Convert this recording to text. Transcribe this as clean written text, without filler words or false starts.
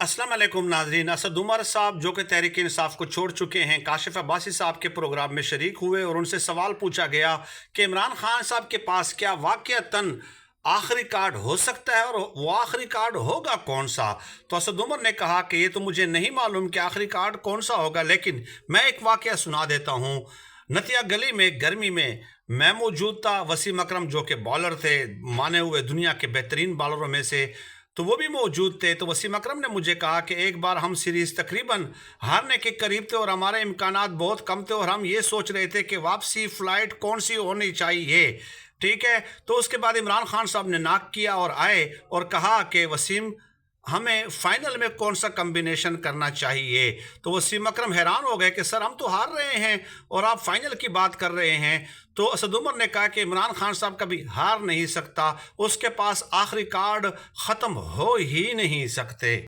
अस्सलाम वालेकुम नाजरीन। असद उमर साहब जो कि तहरीक इंसाफ को छोड़ चुके हैं, काशिफ अब्बासी साहब के प्रोग्राम में शरीक हुए और उनसे सवाल पूछा गया कि इमरान खान साहब के पास क्या वाकयातन आखिरी कार्ड हो सकता है और वो आखिरी कार्ड होगा कौन सा। तो असद उमर ने कहा कि ये तो मुझे नहीं मालूम कि आखिरी कार्ड कौन सा होगा, लेकिन मैं एक वाकया सुना देता हूँ। नतिया गली में गर्मी में मैं मौजूद था। वसीम अकरम जो कि बॉलर थे, माने हुए दुनिया के बेहतरीन बॉलरों में से, तो वो भी मौजूद थे। तो वसीम अकरम ने मुझे कहा कि एक बार हम सीरीज़ तकरीबन हारने के करीब थे और हमारे इम्कानात बहुत कम थे और हम ये सोच रहे थे कि वापसी फ़्लाइट कौन सी होनी चाहिए। ठीक है, तो उसके बाद इमरान खान साहब ने नाक किया और आए और कहा कि वसीम, हमें फाइनल में कौन सा कम्बिनेशन करना चाहिए। तो वसीम अकरम हैरान हो गए कि सर हम तो हार रहे हैं और आप फाइनल की बात कर रहे हैं। तो असद उमर ने कहा कि इमरान खान साहब कभी हार नहीं सकता, उसके पास आखिरी कार्ड ख़त्म हो ही नहीं सकते।